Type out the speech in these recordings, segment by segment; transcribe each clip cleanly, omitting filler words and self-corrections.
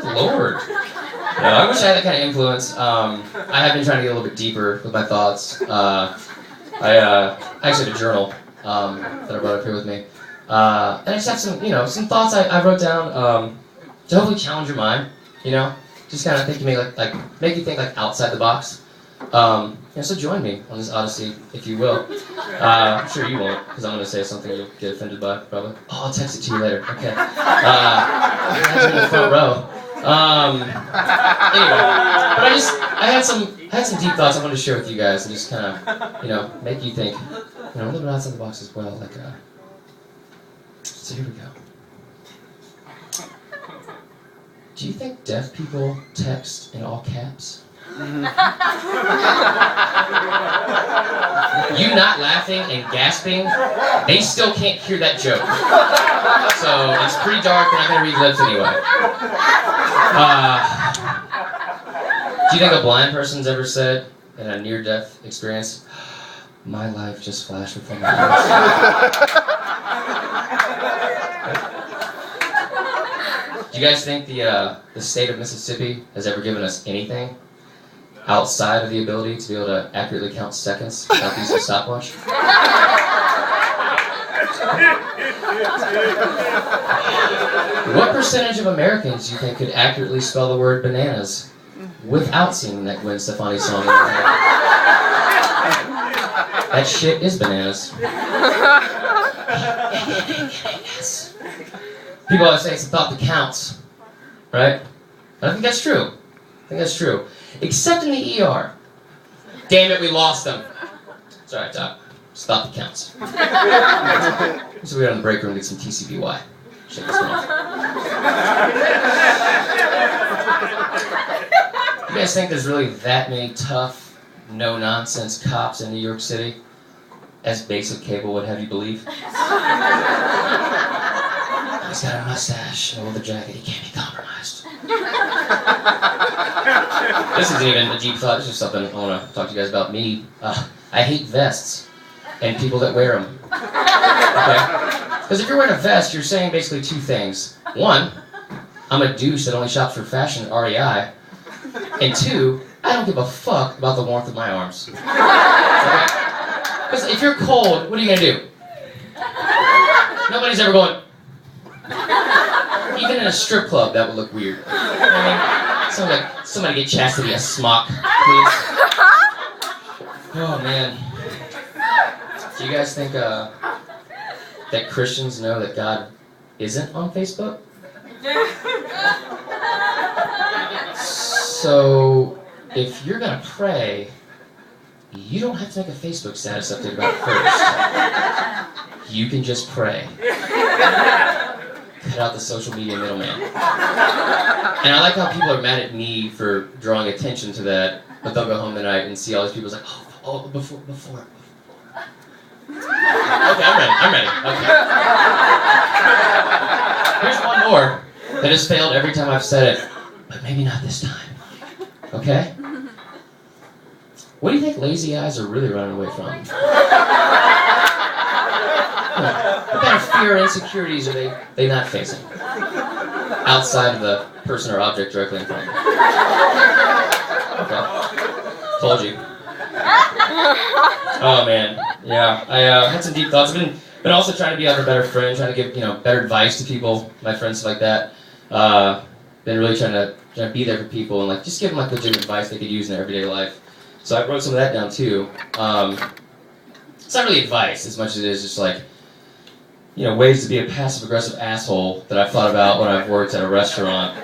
Good Lord. No, I wish I had that kind of influence. I have been trying to get a little bit deeper with my thoughts. I actually had a journal that I brought up here with me. And I just have some thoughts I wrote down to hopefully challenge your mind, just kind of think you make you think outside the box. So join me on this odyssey, if you will. I'm sure you won't, because I'm going to say something you'll get offended by, probably. Oh, I'll text it to you later. Okay. Imagine in the front row. Anyway, but I had some deep thoughts I wanted to share with you guys, and just kind of, make you think, a little bit outside the box as well. So here we go. Do you think deaf people text in all caps? You not laughing and gasping, they still can't hear that joke. So it's pretty dark, they're not going to read lips anyway. Do you think a blind person's ever said, in a near-death experience, my life just flashed before my eyes? Do you guys think the state of Mississippi has ever given us anything outside of the ability to be able to accurately count seconds without using a stopwatch? What percentage of Americans do you think could accurately spell the word bananas without singing that Gwen Stefani song in their head? That shit is bananas. Yes. People always say it's the thought that counts, right? I think that's true. Except in the ER. Damn it, we lost them. It's alright, Doc. It's thought that counts. So we go in the break room and get some TCBY. Shake this one off. You guys think there's really that many tough, no-nonsense cops in New York City, as basic cable would have you believe? He's got a mustache and a leather jacket. He can't be compromised. This isn't even a deep thought. This is something I want to talk to you guys about. Me, I hate vests and people that wear them. Okay? Because if you're wearing a vest, you're saying basically two things. One, I'm a douche that only shops for fashion at REI. And two, I don't give a fuck about the warmth of my arms. Okay? Because if you're cold, what are you going to do? Nobody's ever going... Even in a strip club, that would look weird. You know what I mean? Somebody get Chastity a smock, please. Oh, man. Do you guys think that Christians know that God isn't on Facebook? So, if you're going to pray, you don't have to make a Facebook status update about it first. You can just pray. Cut out the social media middleman. And I like how people are mad at me for drawing attention to that, but they'll go home tonight and see all these people like, before. Okay, I'm ready. Okay. Here's one more that has failed every time I've said it, but maybe not this time. Okay? What do you think lazy eyes are really running away from? What kind of fear or insecurities are they not facing? Outside of the person or object directly in front of them. Okay. Told you. Oh man. Yeah. I had some deep thoughts. I've been also trying to be a better friend, trying to give better advice to people, my friends like that. Been really trying to be there for people and just give them legitimate advice they could use in their everyday life. So I wrote some of that down too. It's not really advice as much as it is just ways to be a passive-aggressive asshole that I've thought about when I've worked at a restaurant.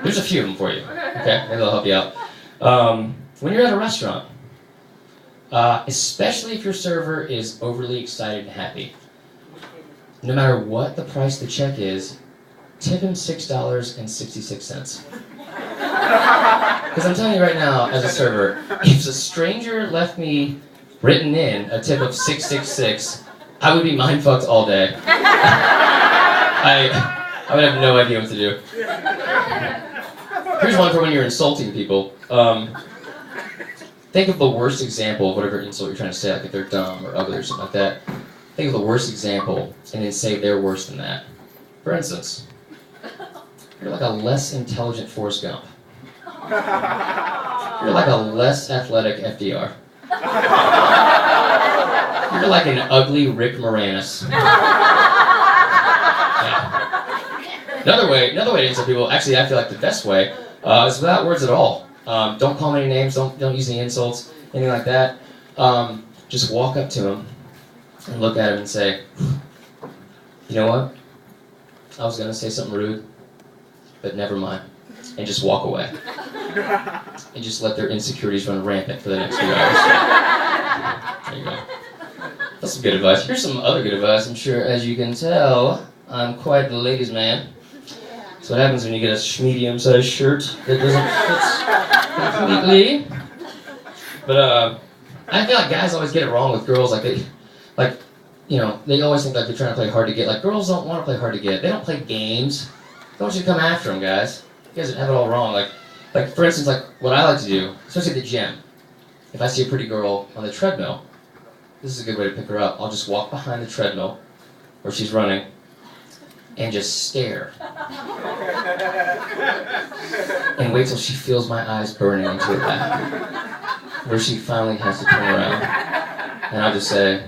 There's a few of them for you, okay? Maybe they'll help you out. When you're at a restaurant, especially if your server is overly excited and happy, no matter what the price of the check is, tip him $6.66. Because I'm telling you right now, as a server, if a stranger left me written in a tip of $6.66, I would be mind-fucked all day. I would have no idea what to do. Here's one for when you're insulting people. Think of the worst example of whatever insult you're trying to say, if they're dumb or ugly or something like that. Think of the worst example, and then say they're worse than that. For instance, you're like a less intelligent Forrest Gump. You're like a less athletic FDR. You're like an ugly Rick Moranis. Yeah. Another way to insult people, actually I feel like the best way, is without words at all. Don't call them any names, don't use any insults, anything like that. Just walk up to them and look at him and say, you know what? I was going to say something rude, but never mind. And just walk away. And just let their insecurities run rampant for the next few hours. There you go. That's some good advice. Here's some other good advice. I'm sure, as you can tell, I'm quite the ladies' man. That's what happens when you get a medium-sized shirt that doesn't fit completely. But, I feel like guys always get it wrong with girls. They always think like they're trying to play hard to get. Like, girls don't want to play hard to get. They don't play games. They want you to come after them, guys. You guys have it all wrong. Like for instance, like what I like to do, especially at the gym. If I see a pretty girl on the treadmill, this is a good way to pick her up. I'll just walk behind the treadmill where she's running and just stare. And wait till she feels my eyes burning into her back. Where she finally has to turn around. And I'll just say,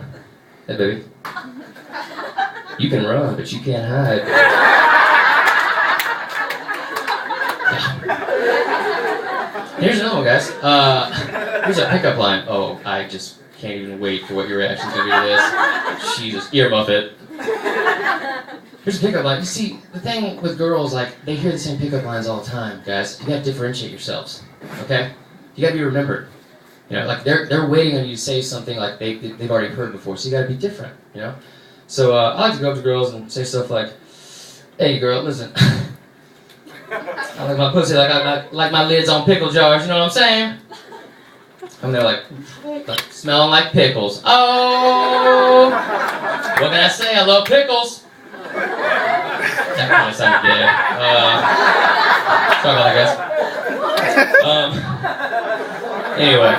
hey baby, you can run, but you can't hide. Here's another one, guys. Here's a pickup line. Oh, I just can't even wait for what your reaction's gonna be to this. Jesus, earmuff it. Here's a pickup line. You see, the thing with girls, like, they hear the same pickup lines all the time, guys. You gotta differentiate yourselves, okay? You gotta be remembered. You know, like, they're waiting on you to say something like they've already heard before, so you gotta be different, you know? So, I like to go up to girls and say stuff like, hey girl, listen. I like my pussy like my lids on pickle jars, you know what I'm saying? And they're like smelling like pickles. Oh! What can I say? I love pickles! That kind of sounded gay. Sorry about that, guys. Anyway,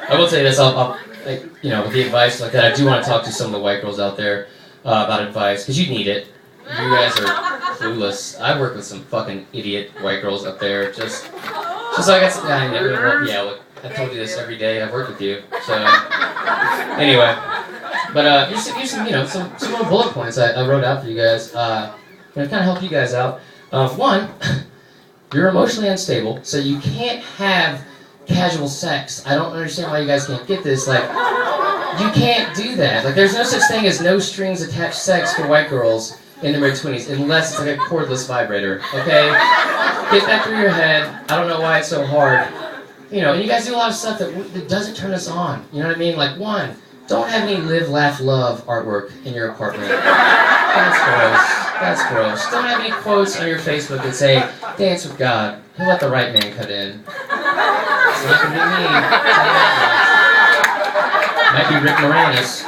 I will say this, I'll with the advice like that, I do want to talk to some of the white girls out there about advice, because you need it. You guys are clueless. I work with some fucking idiot white girls up there, just so I got some, look, I told you this every day I've worked with you, so, anyway. But here's some little bullet points I wrote out for you guys, to kind of help you guys out. One, you're emotionally unstable, so you can't have casual sex. I don't understand why you guys can't get this. Like, you can't do that. Like, there's no such thing as no strings attached sex for white girls in their mid-20s, unless it's like a cordless vibrator, okay? Get that through your head. I don't know why it's so hard. You know, and you guys do a lot of stuff that doesn't turn us on. You know what I mean? Like, one, don't have any live, laugh, love artwork in your apartment. That's gross. That's gross. Don't have any quotes on your Facebook that say, dance with God. He'll let the right man cut in. It's not going to be me. Might be Rick Moranis.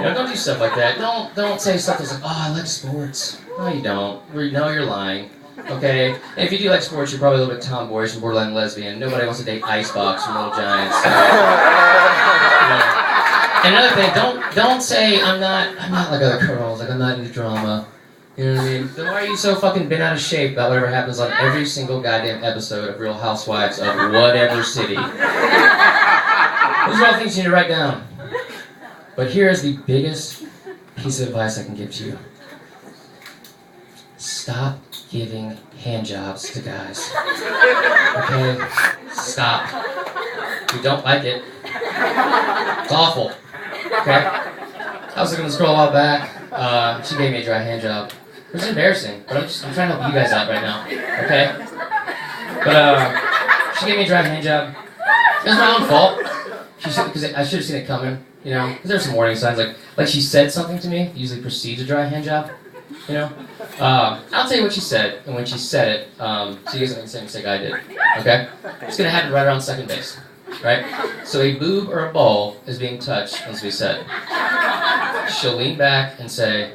Don't do stuff like that. Don't say stuff that's like, oh, I like sports. No, you don't. No, you're lying. Okay? And if you do like sports, you're probably a little bit tomboyish and borderline lesbian. Nobody wants to date Icebox from Little Giants. So, And another thing, don't say I'm not like other girls. Like I'm not into drama. You know what I mean? Then why are you so fucking bent out of shape about whatever happens on every single goddamn episode of Real Housewives of whatever city? Those are all things you need to write down. But here is the biggest piece of advice I can give to you. Stop giving hand jobs to guys. Okay? Stop. We don't like it. It's awful. Okay? I was looking at this girl a while back. She gave me a dry hand job. It was embarrassing, but I'm trying to help you guys out right now. Okay? But she gave me a dry hand job. It was my own fault. Because I should have seen it coming. You know, because there's some warning signs, like she said something to me, usually precedes a dry hand job, you know? I'll tell you what she said, and when she said it, so you guys don't make the same mistake I did, okay? It's gonna happen right around second base, right? So a boob or a ball is being touched, as we said. She'll lean back and say,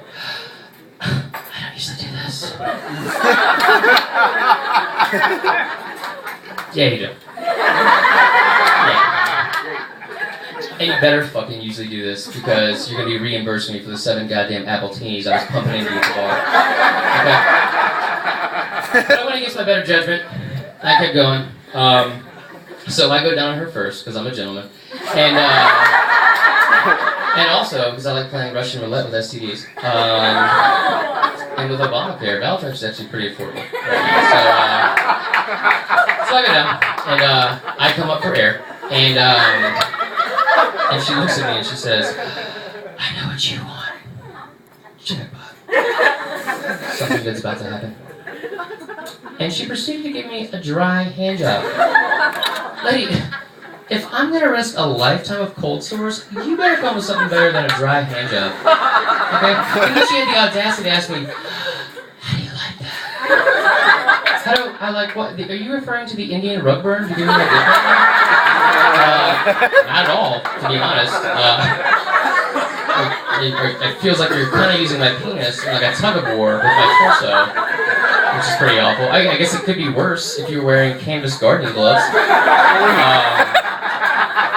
I don't usually do this. Yeah, you do. Yeah. And you better fucking usually do this because you're gonna be reimbursing me for the 7 goddamn Appletinis I was pumping into you at the bar. Okay? But I went against my better judgment. I kept going. So I go down on her first because I'm a gentleman. And also because I like playing Russian roulette with STDs. And with Obamacare, Valtrex is actually pretty affordable. So I go down, and I come up for air, and she looks at me and she says, I know what you want. Jackpot. Something good's about to happen. And she proceeded to give me a dry handjob. Lady, if I'm gonna risk a lifetime of cold sores, you better come with something better than a dry handjob. Okay? And then she had the audacity to ask me, how do you like that? How do I like what? Are you referring to the Indian rug burn? Not at all, to be honest. It feels like you're kind of using my penis like a tug of war with my torso, which is pretty awful. I guess it could be worse if you were wearing canvas gardening gloves.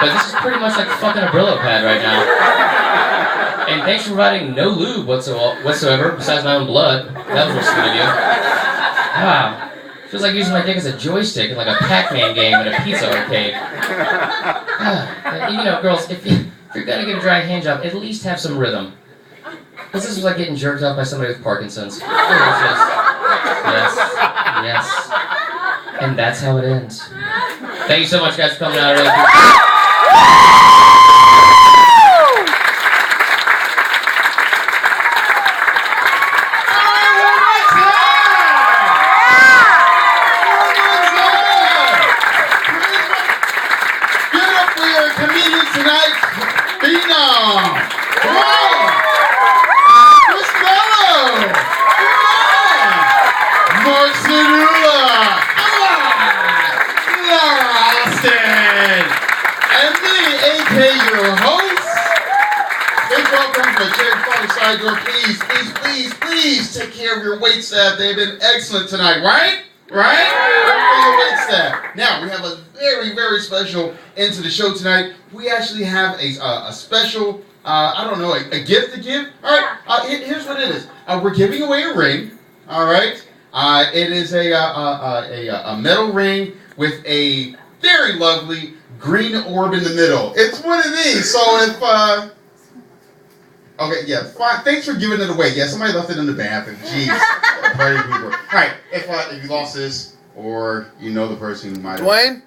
But this is pretty much like fucking a Brillo pad right now. And thanks for providing no lube whatsoever, besides my own blood. That was real sweet of you. Wow. Feels like using my dick as a joystick in like a Pac-Man game at a pizza arcade. You know, girls, if you're gonna get a dry handjob, at least have some rhythm. Because this is like getting jerked off by somebody with Parkinson's. Yes. And that's how it ends. Thank you so much, guys, for coming out. I really appreciate it. Please take care of your wait staff. They've been excellent tonight, right? Right? For your wait staff. Now, we have a very, very special end to the show tonight. We actually have a special, I don't know, a gift to give. All right, here's what it is. We're giving away a ring, all right? It is a metal ring with a very lovely green orb in the middle. It's one of these, so if... Okay, yeah, fine. Thanks for giving it away. Yeah, somebody left it in the bathroom. Jeez. Party people. All right, if you lost this, or you know the person who might have... Dwayne?